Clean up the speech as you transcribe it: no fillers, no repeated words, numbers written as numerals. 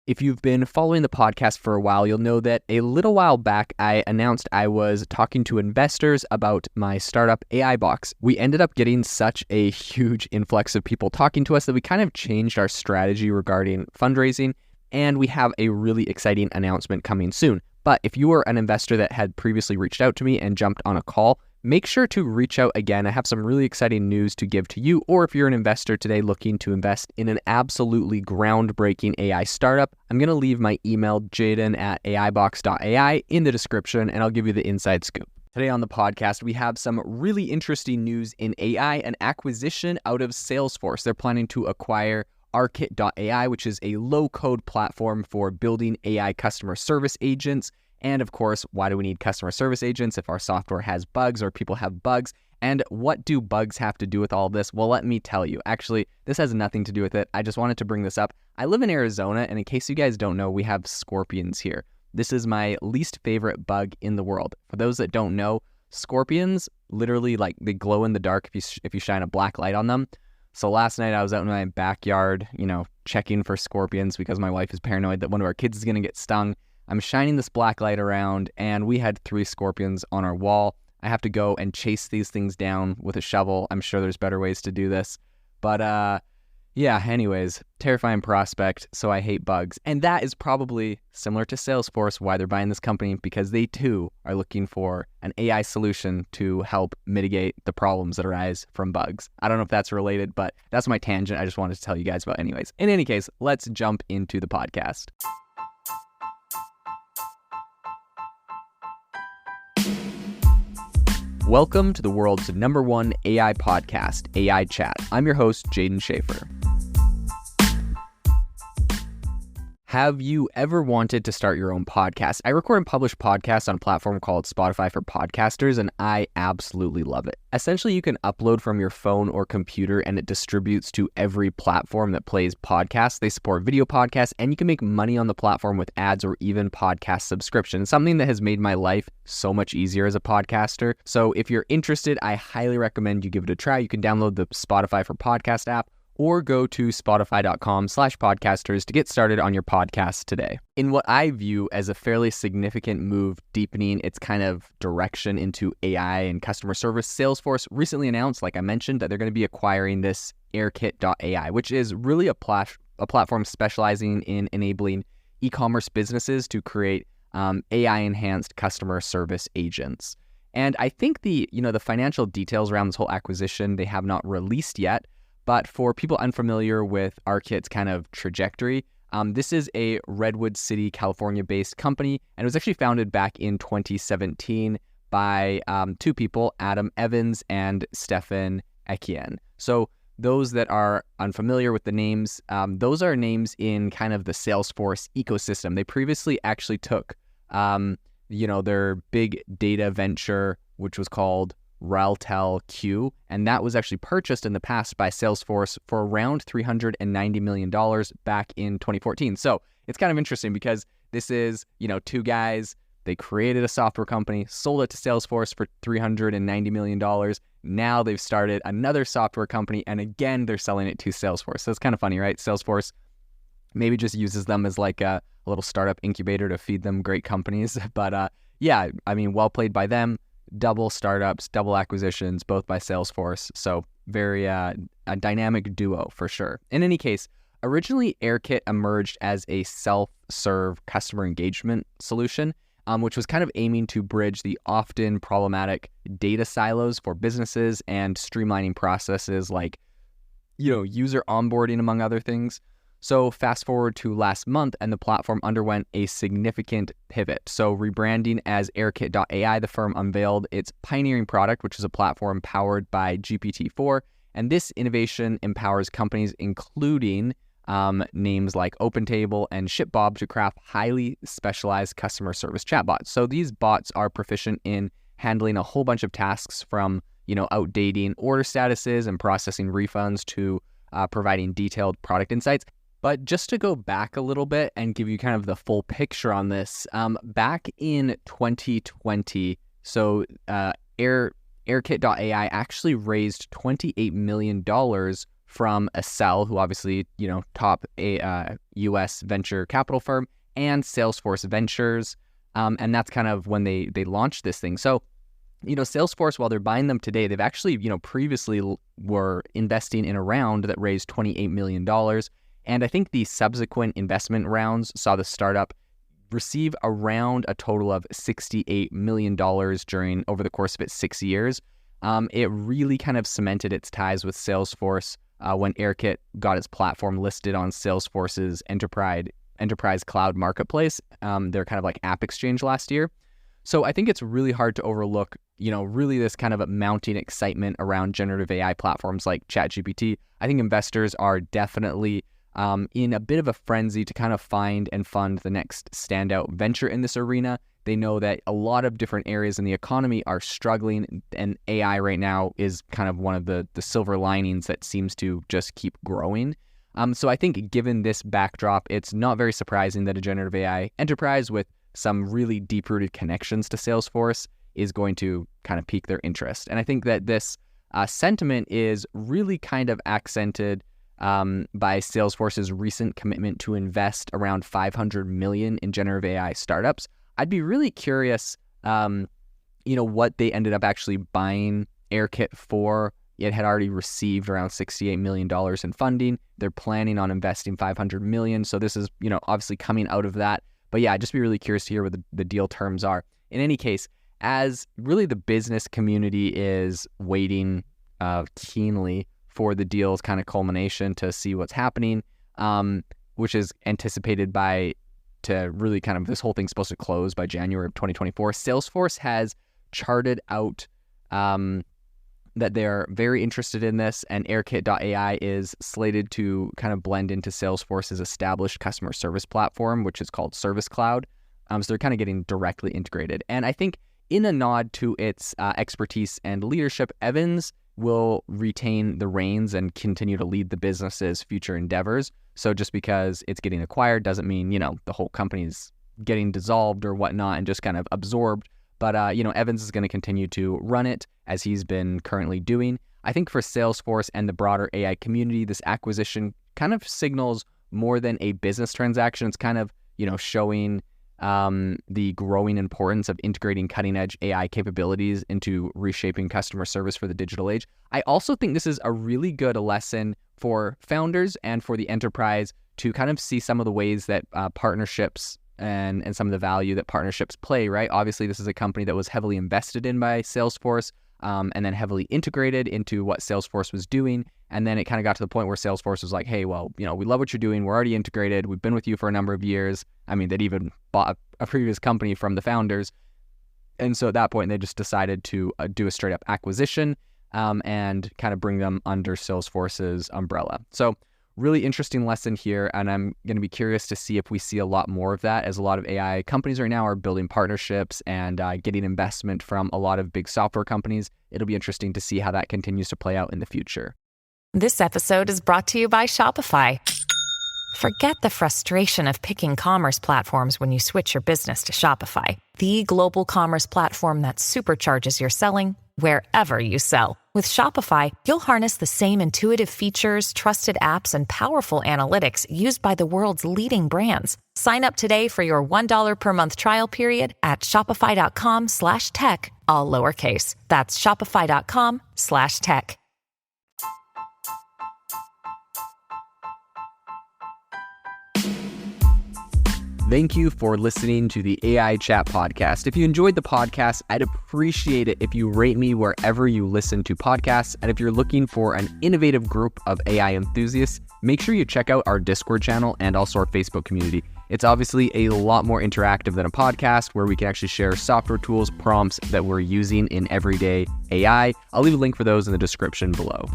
If you've been following the podcast for a while, you'll know that a little while back, I announced I was talking to investors about my startup AI Box. We ended up getting such a huge influx of people talking to us that we kind of changed our strategy regarding fundraising, and we have a really exciting announcement coming soon. But if you were an investor that had previously reached out to me and jumped on a call, make sure to reach out again. I have some really exciting news to give to you, or if you're an investor today looking to invest in an absolutely groundbreaking AI startup, I'm going to leave my email, jaden@aibox.ai, in the description, and I'll give you the inside scoop. Today on the podcast, we have some really interesting news in AI, an acquisition out of Salesforce. They're planning to acquire Airkit.ai, which is a low-code platform for building AI customer service agents. And of course, why do we need customer service agents if our software has bugs or people have bugs? And what do bugs have to do with all this? Well, let me tell you. Actually, this has nothing to do with it. I just wanted to bring this up. I live in Arizona, and in case you guys don't know, we have scorpions here. This is my least favorite bug in the world. For those that don't know, scorpions literally, they glow in the dark if you shine a black light on them. So last night I was out in my backyard, checking for scorpions because my wife is paranoid that one of our kids is going to get stung. I'm shining this black light around, and we had 3 scorpions on our wall. I have to go and chase these things down with a shovel. I'm sure there's better ways to do this. But anyways, terrifying prospect, so I hate bugs. And that is probably similar to Salesforce, why they're buying this company, because they too are looking for an AI solution to help mitigate the problems that arise from bugs. I don't know if that's related, but that's my tangent I just wanted to tell you guys about anyways. In any case, let's jump into the podcast. Welcome to the world's #1 AI podcast, AI Chat. I'm your host, Jaden Schaefer. Have you ever wanted to start your own podcast? I record and publish podcasts on a platform called Spotify for Podcasters, and I absolutely love it. Essentially, you can upload from your phone or computer, and it distributes to every platform that plays podcasts. They support video podcasts, and you can make money on the platform with ads or even podcast subscriptions, something that has made my life so much easier as a podcaster. So if you're interested, I highly recommend you give it a try. You can download the Spotify for Podcast app, or go to spotify.com/podcasters to get started on your podcast today. In what I view as a fairly significant move deepening its kind of direction into AI and customer service, Salesforce recently announced, like I mentioned, that they're going to be acquiring this Airkit.ai, which is really a platform specializing in enabling e-commerce businesses to create AI-enhanced customer service agents. And I think the financial details around this whole acquisition, they have not released yet. But for people unfamiliar with Airkit's kind of trajectory, this is a Redwood City, California-based company, and it was actually founded back in 2017 by 2 people, Adam Evans and Stefan Etienne. So those that are unfamiliar with the names, those are names in kind of the Salesforce ecosystem. They previously actually took, their big data venture, which was called ReltelQ, and that was actually purchased in the past by Salesforce for around $390 million back in 2014. So it's kind of interesting because this is, 2 guys, they created a software company, sold it to Salesforce for $390 million. Now they've started another software company, and again, they're selling it to Salesforce. So it's kind of funny, right? Salesforce maybe just uses them as like a little startup incubator to feed them great companies. But well played by them. Double startups, double acquisitions, both by Salesforce. So very a dynamic duo for sure. In any case, originally Airkit emerged as a self-serve customer engagement solution, which was kind of aiming to bridge the often problematic data silos for businesses and streamlining processes like, user onboarding, among other things. So fast forward to last month, and the platform underwent a significant pivot. So rebranding as Airkit.ai, the firm unveiled its pioneering product, which is a platform powered by GPT-4. And this innovation empowers companies, including names like OpenTable and ShipBob, to craft highly specialized customer service chatbots. So these bots are proficient in handling a whole bunch of tasks from, outdating order statuses and processing refunds to providing detailed product insights. But just to go back a little bit and give you kind of the full picture on this, back in 2020, Airkit.ai actually raised $28 million from Accel, who obviously, top US venture capital firm, and Salesforce Ventures. And that's kind of when they launched this thing. So, Salesforce, while they're buying them today, they've actually, previously were investing in a round that raised $28 million. And I think the subsequent investment rounds saw the startup receive around a total of $68 million over the course of its 6 years. It really kind of cemented its ties with Salesforce when Airkit got its platform listed on Salesforce's enterprise cloud marketplace, their kind of like app exchange last year. So I think it's really hard to overlook, really this kind of a mounting excitement around generative AI platforms like ChatGPT. I think investors are definitely in a bit of a frenzy to kind of find and fund the next standout venture in this arena. They know that a lot of different areas in the economy are struggling, and AI right now is kind of one of the silver linings that seems to just keep growing. So I think given this backdrop, it's not very surprising that a generative AI enterprise with some really deep-rooted connections to Salesforce is going to kind of pique their interest. And I think that this sentiment is really kind of accented by Salesforce's recent commitment to invest around $500 million in generative AI startups. I'd be really curious, what they ended up actually buying Airkit for. It had already received around $68 million in funding. They're planning on investing $500 million. So this is, obviously coming out of that. But yeah, I'd just be really curious to hear what the deal terms are. In any case, as really the business community is waiting keenly for the deal's kind of culmination to see what's happening, which is anticipated to really kind of, this whole thing's supposed to close by January of 2024. Salesforce has charted out that they're very interested in this, and Airkit.ai is slated to kind of blend into Salesforce's established customer service platform, which is called Service Cloud. So they're kind of getting directly integrated. And I think in a nod to its expertise and leadership, Evans will retain the reins and continue to lead the business's future endeavors. So just because it's getting acquired doesn't mean, the whole company's getting dissolved or whatnot and just kind of absorbed. But, Evans is going to continue to run it as he's been currently doing. I think for Salesforce and the broader AI community, this acquisition kind of signals more than a business transaction. It's kind of, showing the growing importance of integrating cutting-edge AI capabilities into reshaping customer service for the digital age. I also think this is a really good lesson for founders and for the enterprise to kind of see some of the ways that partnerships and some of the value that partnerships play, right? Obviously, this is a company that was heavily invested in by Salesforce and then heavily integrated into what Salesforce was doing. And then it kind of got to the point where Salesforce was like, hey, well, we love what you're doing. We're already integrated. We've been with you for a number of years. I mean, they'd even bought a previous company from the founders. And so at that point, they just decided to do a straight up acquisition and kind of bring them under Salesforce's umbrella. So really interesting lesson here, and I'm going to be curious to see if we see a lot more of that, as a lot of AI companies right now are building partnerships and getting investment from a lot of big software companies. It'll be interesting to see how that continues to play out in the future. This episode is brought to you by Shopify. Forget the frustration of picking commerce platforms when you switch your business to Shopify, the global commerce platform that supercharges your selling wherever you sell. With Shopify, you'll harness the same intuitive features, trusted apps, and powerful analytics used by the world's leading brands. Sign up today for your $1 per month trial period at shopify.com/tech, all lowercase. That's shopify.com/tech. Thank you for listening to the AI Chat Podcast. If you enjoyed the podcast, I'd appreciate it if you rate me wherever you listen to podcasts. And if you're looking for an innovative group of AI enthusiasts, make sure you check out our Discord channel and also our Facebook community. It's obviously a lot more interactive than a podcast, where we can actually share software tools, prompts that we're using in everyday AI. I'll leave a link for those in the description below.